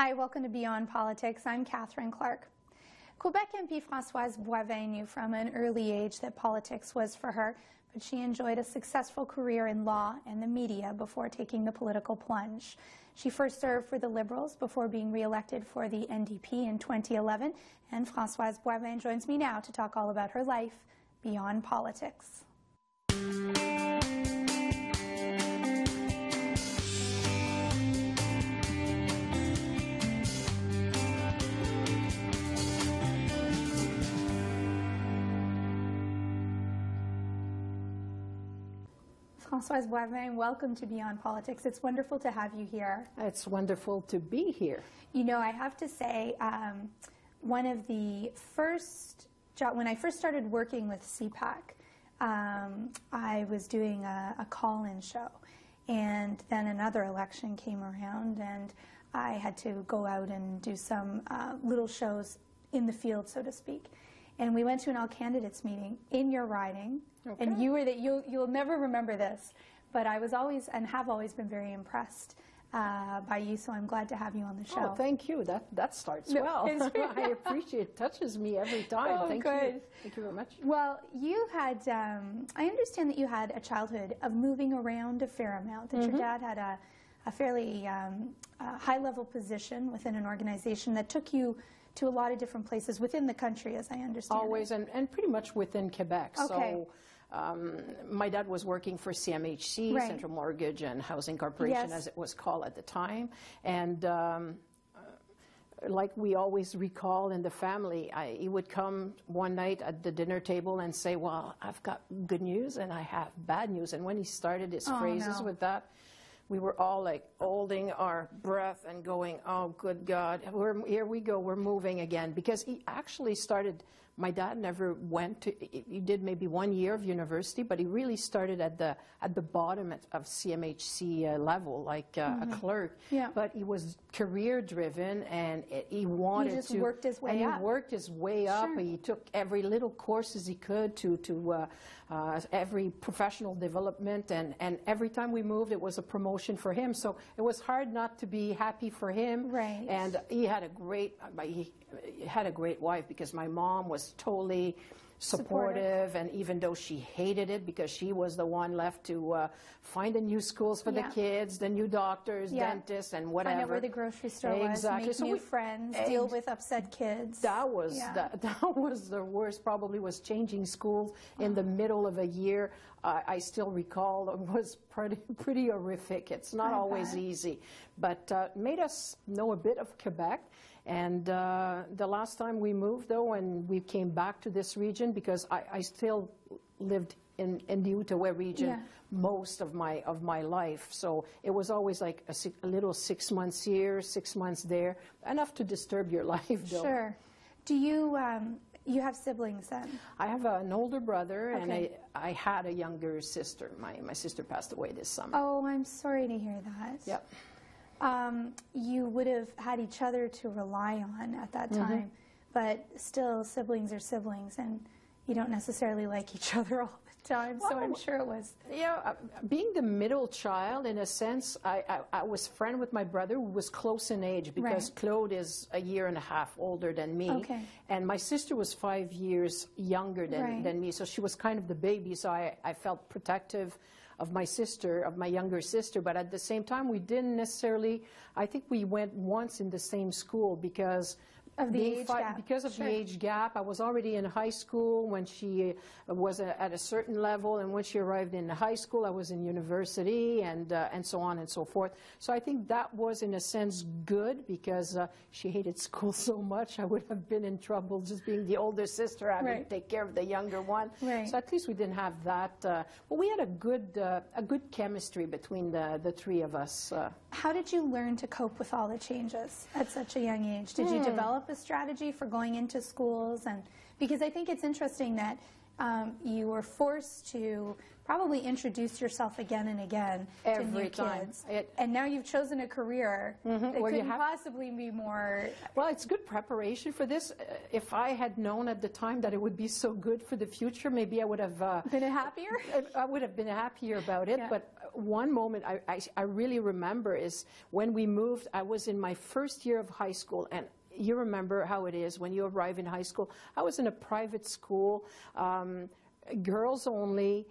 Hi, welcome to Beyond Politics. I'm Catherine Clark. Quebec MP Françoise Boivin knew from an early age that politics was for her, but she enjoyed a successful career in law and the media before taking the political plunge. She first served for the Liberals before being re-elected for the NDP in 2011, and Françoise Boivin joins me now to talk all about her life beyond politics. Françoise Boivin, welcome to Beyond Politics. It's wonderful to have you here. It's wonderful to be here. You know, I have to say, one of the first when I first started working with CPAC, I was doing a call-in show, and then another election came around, and I had to go out and do some little shows in the field, so to speak. And we went to an all-candidates meeting in your riding, okay. And you were you'll never remember this, but I was always and have always been very impressed by you, so I'm glad to have you on the show. Oh, thank you. That starts well. I appreciate it. Touches me every time. Oh, thank good. you. Thank you very much. Well, you had, I understand that you had a childhood of moving around a fair amount, that your dad had a fairly high-level position within an organization that took you to a lot of different places within the country, as I understand. Always, and pretty much within Quebec. Okay. So my dad was working for CMHC, right. Central Mortgage and Housing Corporation, yes. as it was called at the time. And like we always recall in the family, he would come one night at the dinner table and say, well, I've got good news and I have bad news. And when he started his phrases with that, we were all like holding our breath and going, oh, good God, here we go, we're moving again. Because he actually started, my dad never went to, he did maybe 1 year of university, but he really started at the bottom of CMHC level, like a clerk. Yeah. But he was career driven, and he wanted to. He just worked his way up. He worked his way up. Sure. He took every little courses he could to every professional development, and every time we moved, it was a promotion for him. So it was hard not to be happy for him. Right. And he had a great wife, because my mom was totally supportive, and even though she hated it, because she was the one left to find the new schools for the kids, the new doctors, dentists, and whatever. Find out where the grocery store was, make new friends, deal with upset kids. That was that was the worst. Probably was changing schools in the middle of a year. I still recall it was pretty horrific. It's not always easy, but made us know a bit of Quebec. And the last time we moved, though, and we came back to this region, because I still lived in the Outaouais region most of my life. So it was always like a little 6 months here, 6 months there, enough to disturb your life, though. Sure. Do you, you have siblings then? I have an older brother, and I had a younger sister. My sister passed away this summer. Oh, I'm sorry to hear that. Yep. You would have had each other to rely on at that time, but still, siblings are siblings, and you don't necessarily like each other all the time, so I'm sure it was. Yeah, being the middle child, in a sense, I was friend with my brother, who was close in age, because Claude is a year and a half older than me, and my sister was 5 years younger than me, so she was kind of the baby, so I felt protective of my sister, of my younger sister, but at the same time, we didn't necessarily, I think we went once in the same school because of the age gap. Because of the age gap. I was already in high school when she was at a certain level, and when she arrived in high school, I was in university, and so on and so forth. So I think that was, in a sense, good, because she hated school so much. I would have been in trouble just being the older sister, having to take care of the younger one. So at least we didn't have that. Well, we had a good chemistry between the three of us. How did you learn to cope with all the changes at such a young age? Did you develop a strategy for going into schools? And because I think it's interesting that you were forced to probably introduce yourself again and again to new kids. And now you've chosen a career that couldn't possibly be more... Well, it's good preparation for this. If I had known at the time that it would be so good for the future, maybe I would have... been happier? I would have been happier about it. Yeah. But one moment I really remember is when we moved, I was in my first year of high school, and you remember how it is when you arrive in high school. I was in a private school, girls only.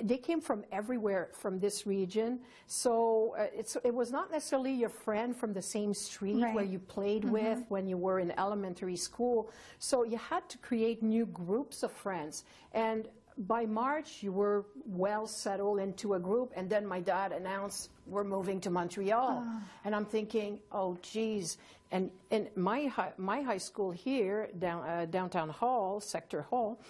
They came from everywhere from this region. So it was not necessarily your friend from the same street where you played with when you were in elementary school. So you had to create new groups of friends. And by March, you were well settled into a group, and then my dad announced, we're moving to Montreal. Oh. And I'm thinking, oh, geez. And in my high school here, downtown Hall, Sector Hall,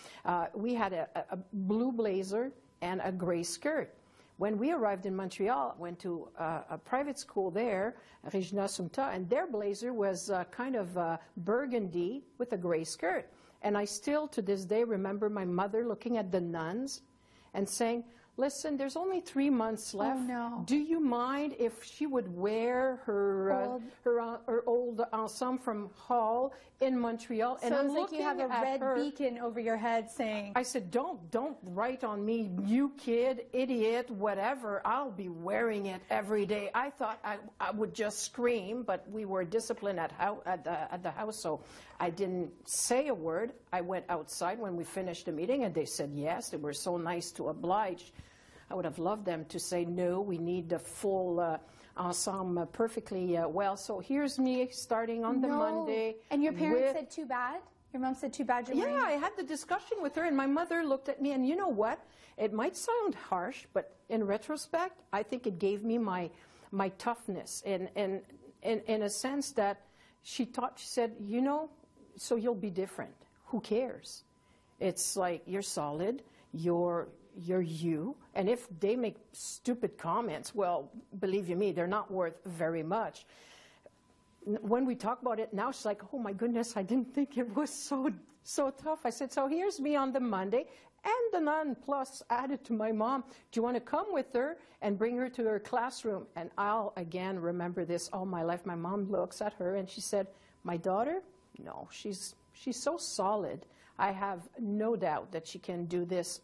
we had a blue blazer and a gray skirt. When we arrived in Montreal, went to a private school there, Regina Sumta, and their blazer was kind of burgundy with a gray skirt. And I still, to this day, remember my mother looking at the nuns and saying, listen, there's only 3 months left. Oh, no. Do you mind if she would wear her old ensemble from Hall in Montreal? So it's like you have a red beacon over your head saying... I said, don't write on me, you kid, idiot, whatever. I'll be wearing it every day. I thought I would just scream, but we were disciplined at the house, so I didn't say a word. I went outside when we finished the meeting, and they said yes. They were so nice to oblige. I would have loved them to say, no, we need the full ensemble perfectly well. So here's me starting on the Monday. And your parents said, too bad? Your mom said, too bad you're wearing it? I had the discussion with her, and my mother looked at me, and you know what? It might sound harsh, but in retrospect, I think it gave me my toughness in a sense that she said, you know, so you'll be different. Who cares? It's like, you're solid, you're you, and if they make stupid comments, well, believe you me, they're not worth very much. When we talk about it now, she's like, oh my goodness, I didn't think it was so tough. I said, so here's me on the Monday, and the nun plus added to my mom, do you want to come with her and bring her to her classroom? And I'll again remember this all my life. My mom looks at her and she said, my daughter, no, she's so solid. I have no doubt that she can do this.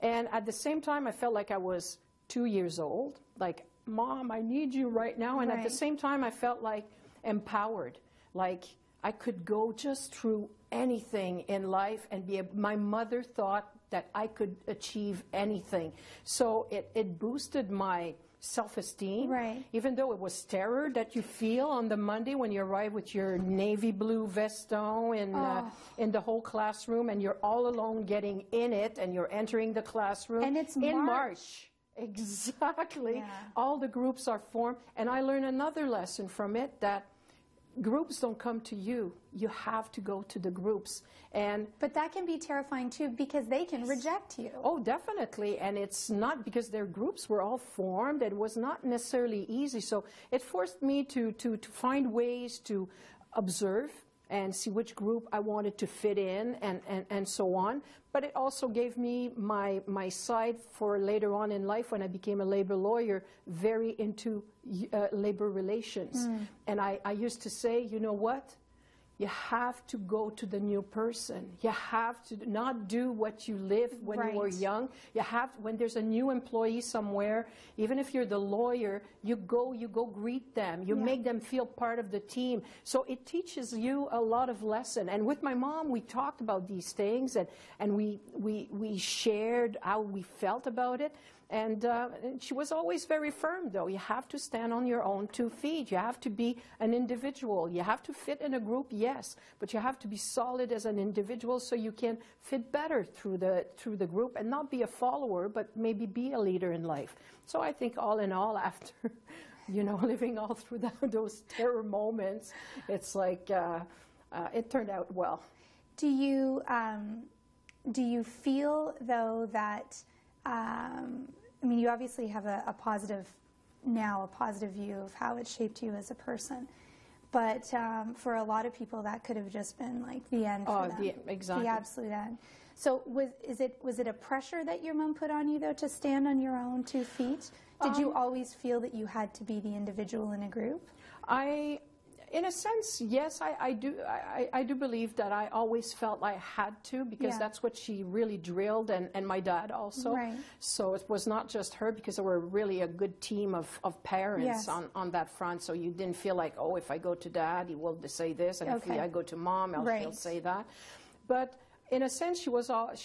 And at the same time, I felt like I was 2 years old. Like, Mom, I need you right now. And at the same time, I felt like empowered. Like I could go just through anything in life and my mother thought that I could achieve anything. So it boosted my self-esteem, even though it was terror that you feel on the Monday when you arrive with your navy blue veston in the whole classroom, and you're all alone getting in it, and you're entering the classroom. And it's in March. Exactly. Yeah. All the groups are formed, and I learned another lesson from it, that groups don't come to you. You have to go to the groups. But that can be terrifying too, because they can reject you. Oh, definitely. And it's not because their groups were all formed. It was not necessarily easy. So it forced me to find ways to observe and see which group I wanted to fit in and so on. But it also gave me my side for later on in life when I became a labor lawyer, very into labor relations. And I used to say, you know what? You have to go to the new person. You have to not do what you lived when you were young. You have, when there's a new employee somewhere, even if you're the lawyer, you go greet them. You make them feel part of the team. So it teaches you a lot of lesson. And with my mom, we talked about these things, and we shared how we felt about it. And she was always very firm, though. You have to stand on your own 2 feet. You have to be an individual. You have to fit in a group, yes, but you have to be solid as an individual so you can fit better through the group and not be a follower, but maybe be a leader in life. So I think all in all, after living all through those terror moments, it's like it turned out well. Do you feel, though, that I mean, you obviously have a positive view of how it shaped you as a person. But for a lot of people, that could have just been like the end for them. Exactly. The absolute end. So was it a pressure that your mom put on you, though, to stand on your own 2 feet? Did you always feel that you had to be the individual in a group? In a sense, yes, I do believe that I always felt I had to, because that's what she really drilled, and my dad also. Right. So it was not just her, because there were really a good team of parents on that front. So you didn't feel like, oh, if I go to dad, he will say this, and if I go to mom, she'll say that. But in a sense, she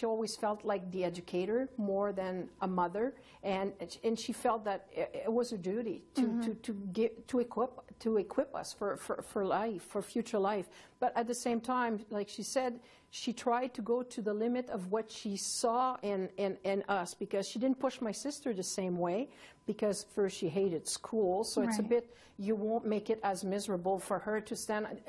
always felt like the educator more than a mother, and she felt that it was her duty to equip us for life, for future life. But at the same time, like she said, she tried to go to the limit of what she saw in us, because she didn't push my sister the same way, because first she hated school, so it's a bit, you won't make it as miserable for her to stand.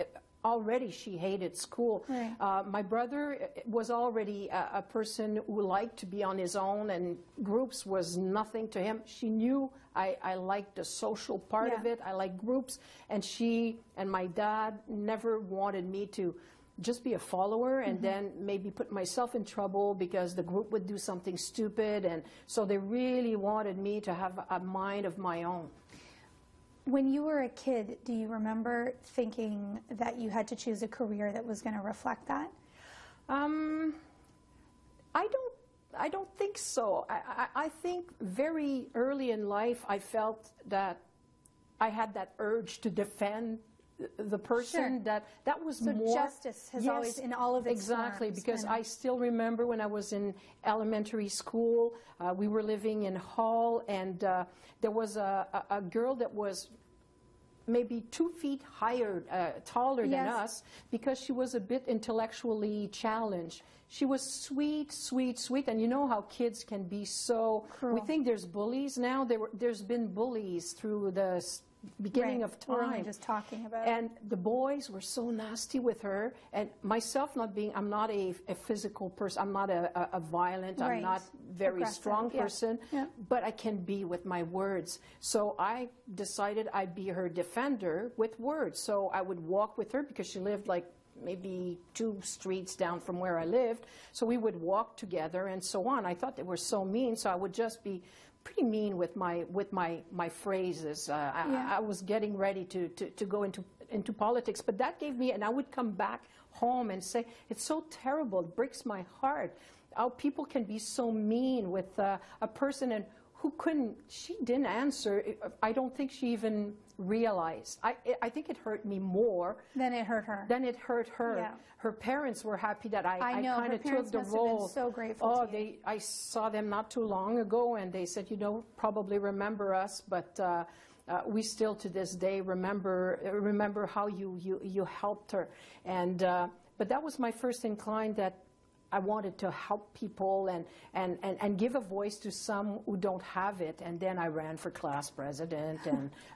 Already she hated school. Right. My brother was already a person who liked to be on his own, and groups was nothing to him. She knew I liked the social part of it. I like groups, and she and my dad never wanted me to just be a follower and then maybe put myself in trouble because the group would do something stupid, and so they really wanted me to have a mind of my own. When you were a kid, do you remember thinking that you had to choose a career that was going to reflect that? I don't think so. I think very early in life I felt that I had that urge to defend the person. That was so more. Justice has always, in all of its exactly, forms, because I still remember when I was in elementary school, we were living in Hull, and there was a girl that was maybe 2 feet higher, taller than us, because she was a bit intellectually challenged. She was sweet, sweet, sweet, and you know how kids can be so cruel. We think there's bullies now. There's been bullies through the beginning of time. We're only just talking about and the boys were so nasty with her, and myself I'm not a physical person, I'm not a violent, I'm not very strong person, but I can be with my words. So I decided I'd be her defender with words. So I would walk with her, because she lived like maybe 2 streets down from where I lived, so we would walk together and so on. I thought they were so mean, so I would just be pretty mean with my phrases. I was getting ready to go into politics, but that gave me, and I would come back home and say, it's so terrible, it breaks my heart how people can be so mean with a person, and she didn't answer. I don't think she even realized. I think it hurt me more than it hurt her. Yeah. Her parents were happy that I kind of took the role. Been so grateful to you. I saw them not too long ago, and they said, you don't probably remember us, but we still to this day remember how you helped her. And but that was my first incline, that I wanted to help people and give a voice to some who don't have it. And then I ran for class president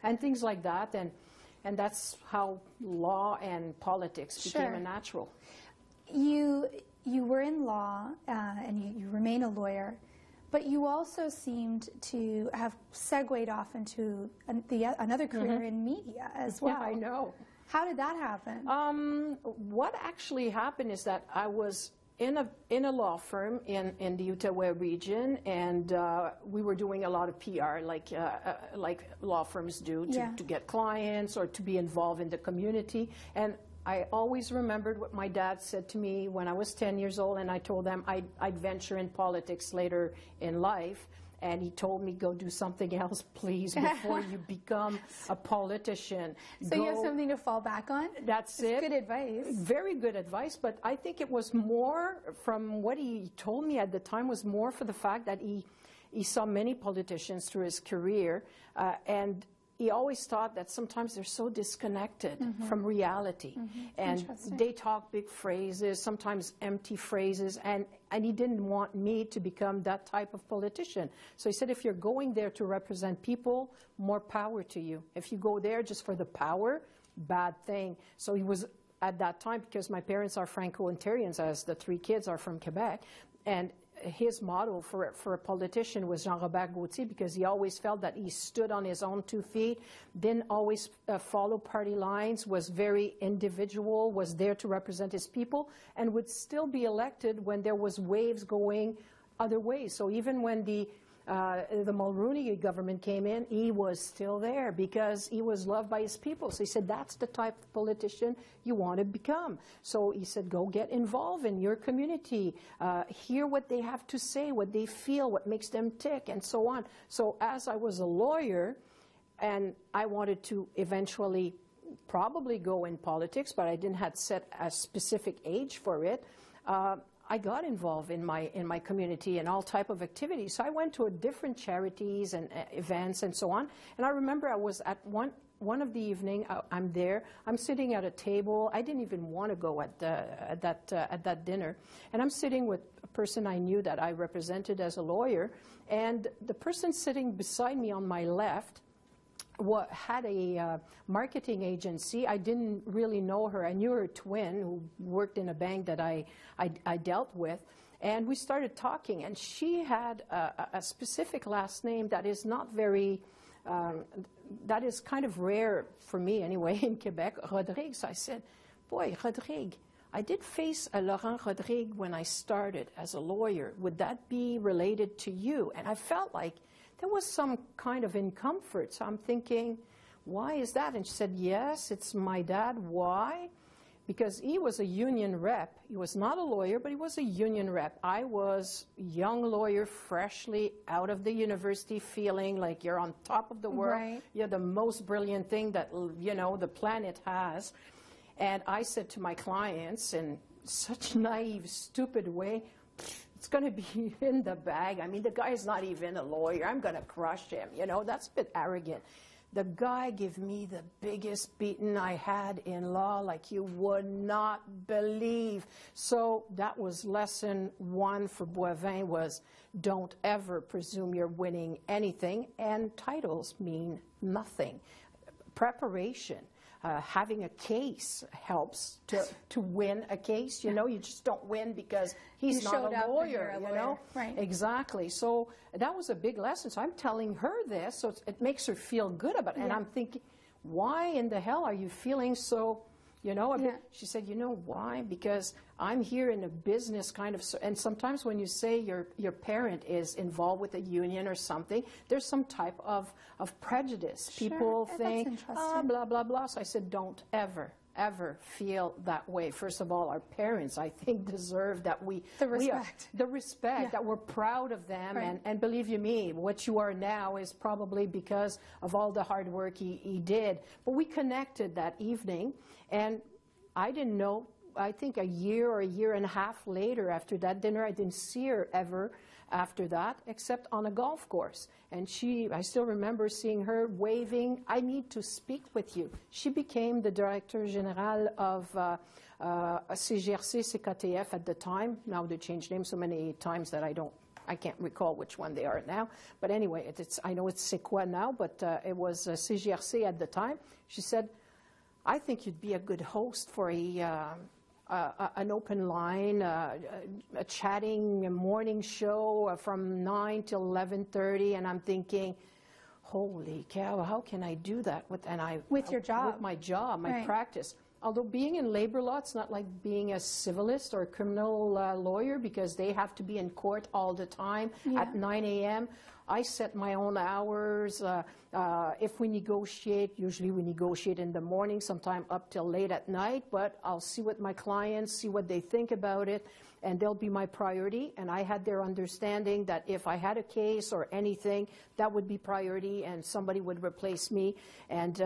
and things like that. And that's how law and politics became a natural. You were in law, and you remain a lawyer, but you also seemed to have segued off into another career in media as well. Yeah, I know. How did that happen? What actually happened is that I was in a law firm in the Outaouais region, and we were doing a lot of PR, like law firms do, to get clients or to be involved in the community. And I always remembered what my dad said to me when I was 10 years old, and I told them I'd venture in politics later in life. And he told me, go do something else, please, before you become a politician. So you have something to fall back on? That's it. Good advice. Very good advice, but I think it was more, from what he told me at the time, was more for the fact that he saw many politicians through his career, and he always thought that sometimes they're so disconnected from reality. And they talk big phrases, sometimes empty phrases, and he didn't want me to become that type of politician. So he said, if you're going there to represent people, more power to you. If you go there just for the power, bad thing. So he was, at that time, because my parents are Franco-Ontarians, as the 3 kids are from Quebec, and his model for a politician was Jean-Robert Gauthier, because he always felt that he stood on his own 2 feet, didn't always follow party lines, was very individual, was there to represent his people, and would still be elected when there was waves going other ways. So even when the Mulroney government came in, he was still there because he was loved by his people. So he said, that's the type of politician you want to become. So he said, go get involved in your community, hear what they have to say, what they feel, what makes them tick, and so on. So as I was a lawyer, and I wanted to eventually probably go in politics, but I didn't have set a specific age for it, I got involved in my community and all type of activities. So I went to different charities and events and so on. And I remember I was at one of the evening. I'm there. I'm sitting at a table. I didn't even want to go at that dinner. And I'm sitting with a person I knew that I represented as a lawyer. And the person sitting beside me on my left had a marketing agency. I didn't really know her. I knew her twin, who worked in a bank that I dealt with, and we started talking. And she had a specific last name that is not very, that is kind of rare for me anyway in Quebec, Rodrigue. So I said, boy, Rodrigue, I did face a Laurent Rodrigue when I started as a lawyer. Would that be related to you? And I felt like there was some kind of discomfort. So I'm thinking, why is that? And she said, yes, it's my dad. Why? Because he was a union rep. He was not a lawyer, but he was a union rep. I was a young lawyer, freshly out of the university, feeling like you're on top of the world. Right. You're the most brilliant thing that, you know, the planet has. And I said to my clients in such a naive, stupid way, it's going to be in the bag. I mean, the guy is not even a lawyer. I'm going to crush him. You know, that's a bit arrogant. The guy gave me the biggest beating I had in law, like you would not believe. So that was lesson 1 for Boivin, was don't ever presume you're winning anything, and titles mean nothing. Preparation. Having a case helps to win a case. You know, you just don't win because he's not a lawyer, you know? Right. Exactly. So that was a big lesson. So I'm telling her this, so it makes her feel good about it. And I'm thinking, why in the hell are you feeling so, you know? She said, you know why? Because I'm here in a business kind of, and sometimes when you say your parent is involved with a union or something, there's some type of prejudice. Sure. People think, blah, blah, blah. So I said, don't ever feel that way. First of all, our parents, I think, deserve that the respect, that we're proud of them. Right. And believe you me, what you are now is probably because of all the hard work he did. But we connected that evening, and I didn't know, I think a year or a year and a half later after that dinner, I didn't see her ever after that, except on a golf course. And I still remember seeing her waving, I need to speak with you. She became the Director General of CGRC, CKTF at the time. Now they changed names so many times that I can't recall which one they are now. But anyway, I know it's C'est quoi now, but it was CGRC at the time. She said, I think you'd be a good host for an open line, a chatting morning show from 9 till 11:30, and I'm thinking, holy cow, how can I do that with your job? With my job, my practice. Although being in labor law, it's not like being a civilist or a criminal lawyer, because they have to be in court all the time at 9 a.m. I set my own hours. If we negotiate, usually we negotiate in the morning, sometime up till late at night, but I'll see with my clients, see what they think about it, and they'll be my priority. And I had their understanding that if I had a case or anything, that would be priority and somebody would replace me. And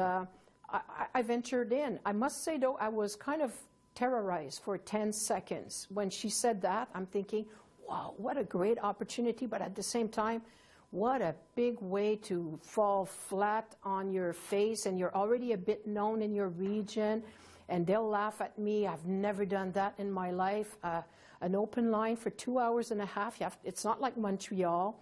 I ventured in. I must say, though, I was kind of terrorized for 10 seconds. When she said that, I'm thinking, wow, what a great opportunity, but at the same time, what a big way to fall flat on your face, and you're already a bit known in your region, and they'll laugh at me. I've never done that in my life. An open line for 2 hours and a half. It's not like Montreal.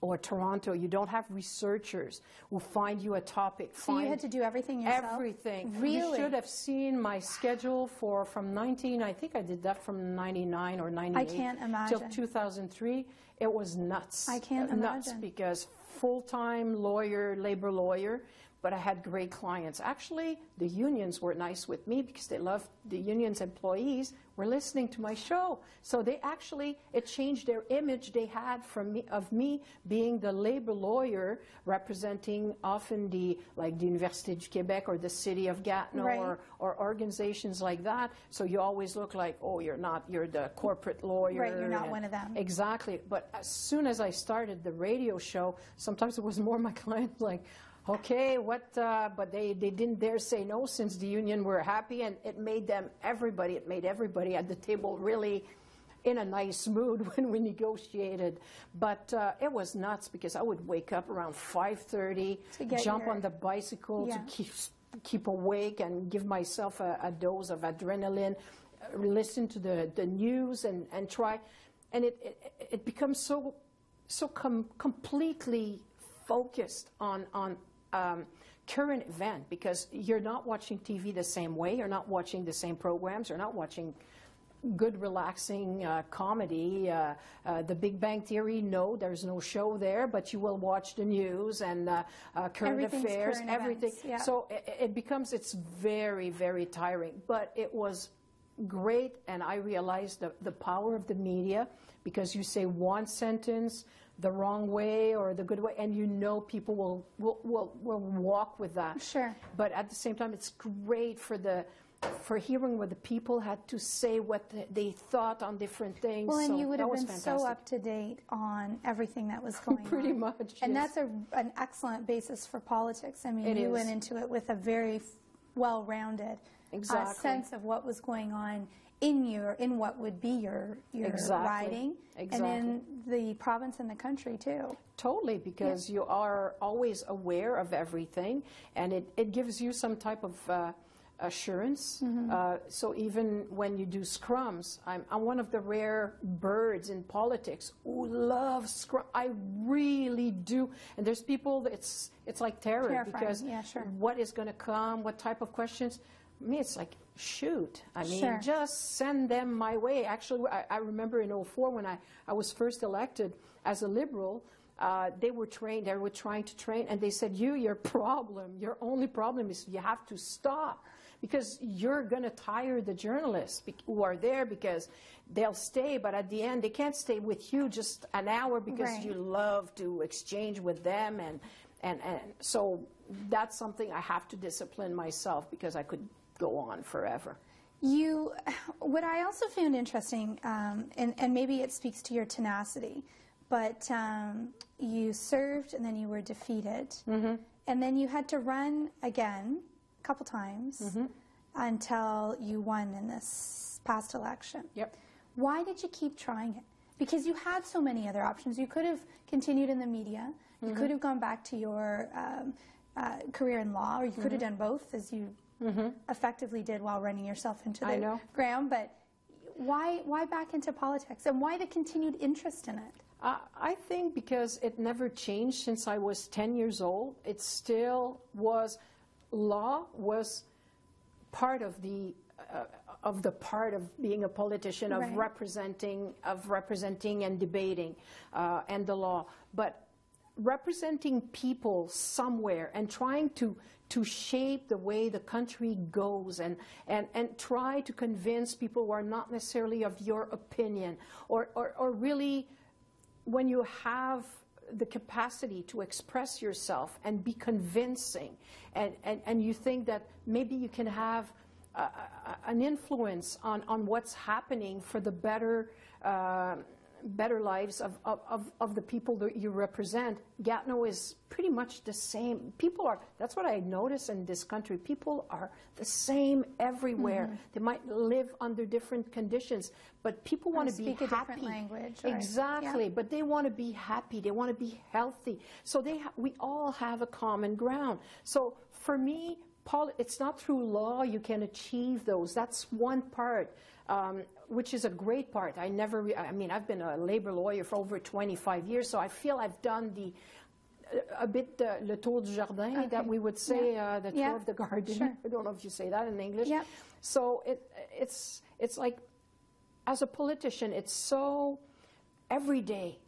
or Toronto, you don't have researchers who find you a topic. So you had to do everything yourself? Everything. Really? You should have seen my schedule from I think I did that from 99 or 98. I can't imagine. Till 2003. It was nuts. I can't nuts imagine. Because full-time lawyer, labor lawyer, but I had great clients. Actually, the unions were nice with me because they loved the union's employees were listening to my show. So they actually, it changed their image they had of me being the labor lawyer representing often the Université du Québec or the city of Gatineau, right. or organizations like that. So you always look like, oh, you're the corporate lawyer. Right, you're not one of them. Exactly. But as soon as I started the radio show, sometimes it was more my clients like, okay, but they didn't dare say no since the union were happy, and it made everybody at the table really in a nice mood when we negotiated. But it was nuts because I would wake up around 5:30, jump on the bicycle to keep awake and give myself a dose of adrenaline, listen to the news and try, and it becomes so completely focused on current event, because you're not watching TV the same way, you're not watching the same programs, you're not watching good relaxing comedy. The Big Bang Theory, no, there's no show there, but you will watch the news and current affairs, everything. Yeah. So it's very, very tiring, but it was great, and I realized the power of the media, because you say one sentence the wrong way or the good way, and people will walk with that. Sure. But at the same time, it's great for hearing what the people had to say, what they thought on different things. Well, and so you would have been fantastic. so up to date on everything that was going on. Pretty much. And yes. that's an excellent basis for politics. I mean, you went into it with a very well-rounded sense of what was going on in what would be your riding, and in the province and the country too. Totally, because you are always aware of everything, and it gives you some type of assurance. So even when you do scrums, I'm one of the rare birds in politics who love scrum. I really do. And there's people that it's like terror. Terrifying. Because yeah, sure. what is going to come, what type of questions. Me, it's like, shoot. I mean, sure. just send them my way. Actually, I remember in 2004 when I was first elected as a Liberal, they were trying to train, and they said, your only problem is you have to stop, because you're going to tire the journalists who are there, because they'll stay, but at the end, they can't stay with you just an hour because right. you love to exchange with them. And so that's something I have to discipline myself, because I could go on forever. What I also found interesting, and maybe it speaks to your tenacity, but you served and then you were defeated, and then you had to run again a couple times until you won in this past election. Yep. Why did you keep trying it? Because you had so many other options. You could have continued in the media. You could have gone back to your career in law, or you could have done both, as you effectively did while running yourself into the ground. But why back into politics, and why the continued interest in it? I think because it never changed since I was 10 years old. It still was, law was part of the part of being a politician, of representing and debating, and the law. But representing people somewhere and trying to shape the way the country goes, and try to convince people who are not necessarily of your opinion, or really, when you have the capacity to express yourself and be convincing, and you think that maybe you can have an influence on what's happening for the better lives of the people that you represent. Gatineau is pretty much the same. That's what I notice in this country. People are the same everywhere. They might live under different conditions, but people want to be happy. Speak a different language. Exactly, but they want to be happy. They want to be healthy. So we all have a common ground. So for me, it's not through law you can achieve those. That's one part, which is a great part. I mean, I've been a labor lawyer for over 25 years, so I feel I've done a bit le tour du jardin, that we would say, the tour of the garden. Sure. I don't know if you say that in English. Yeah. So it's like, as a politician, it's so, every day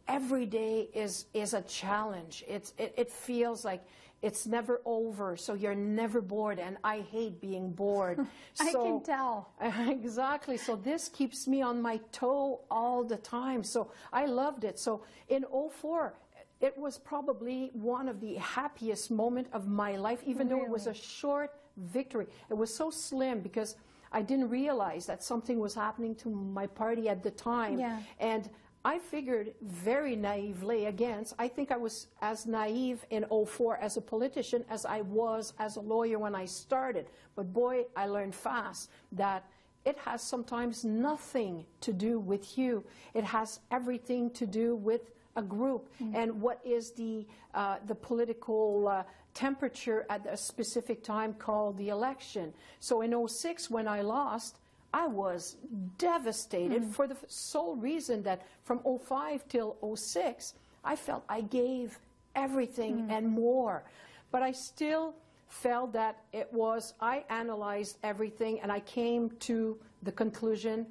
is a challenge. It feels like it's never over, so you're never bored, and I hate being bored. I can tell. Exactly. So this keeps me on my toe all the time. So I loved it. So in 2004, it was probably one of the happiest moments of my life, even though it was a short victory. It was so slim because I didn't realize that something was happening to my party at the time. Yeah. And I figured very naively I think I was as naive in 2004 as a politician as I was as a lawyer when I started. But boy, I learned fast that it has sometimes nothing to do with you. It has everything to do with a group and what is the political temperature at a specific time called the election. So in 2006, when I lost, I was devastated for the sole reason that from 2005 till 2006, I felt I gave everything and more. But I still felt that I analyzed everything and I came to the conclusion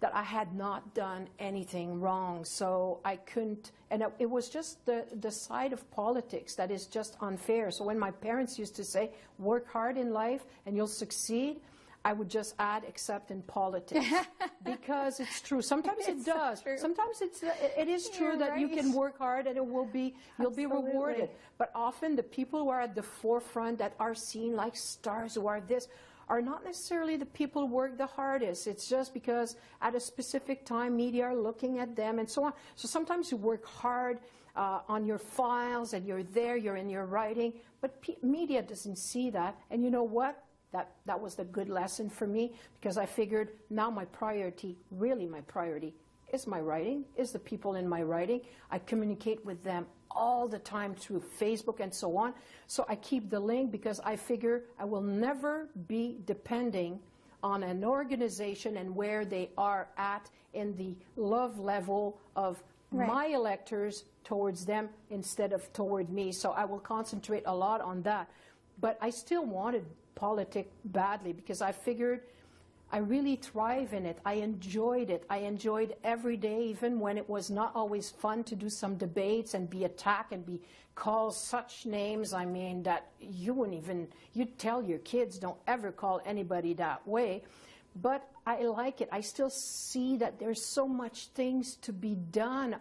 that I had not done anything wrong. So I couldn't, and it was just the side of politics that is just unfair. So when my parents used to say, work hard in life and you'll succeed, I would just add, except in politics, because it's true. Sometimes it does. So sometimes it is true that you can work hard and you'll be rewarded. But often the people who are at the forefront, that are seen like stars, who are this, are not necessarily the people who work the hardest. It's just because at a specific time, media are looking at them and so on. So sometimes you work hard on your files and you're there, you're in your writing, but media doesn't see that. And you know what? That was the good lesson for me, because I figured now my priority, really my priority, is my writing, is the people in my writing. I communicate with them all the time through Facebook and so on. So I keep the link because I figure I will never be depending on an organization and where they are at in the love level of my electors towards them instead of toward me. So I will concentrate a lot on that. But I still wanted politics badly because I figured I really thrive in it. I enjoyed it. I enjoyed every day, even when it was not always fun to do some debates and be attacked and be called such names, I mean, that you wouldn't even, you'd tell your kids, don't ever call anybody that way. But I like it. I still see that there's so much things to be done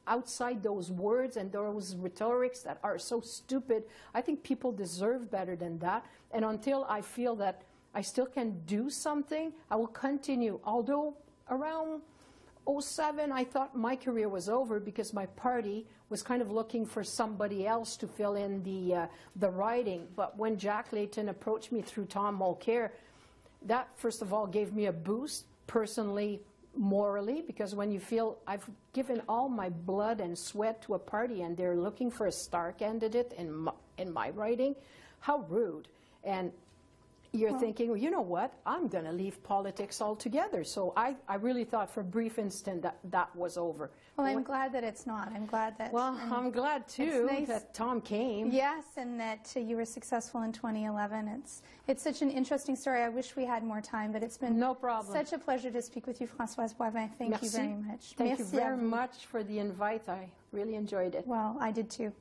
outside those words and those rhetorics that are so stupid. I think people deserve better than that. And until I feel that I still can do something, I will continue. Although around 2007, I thought my career was over because my party was kind of looking for somebody else to fill in the writing. But when Jack Layton approached me through Tom Mulcair, that first of all gave me a boost personally, morally, because when you feel I've given all my blood and sweat to a party and they're looking for a star candidate in my writing, how rude. And you're thinking, well, you know what, I'm going to leave politics altogether. So I really thought for a brief instant that was over. Well, I'm glad that it's not. I'm glad that... Well, I'm glad, too, that Tom came. Yes, and that you were successful in 2011. It's such an interesting story. I wish we had more time, but it's been no problem. Such a pleasure to speak with you, Françoise Boivin. Thank you very much. Thank you very much for the invite. I really enjoyed it. Well, I did, too.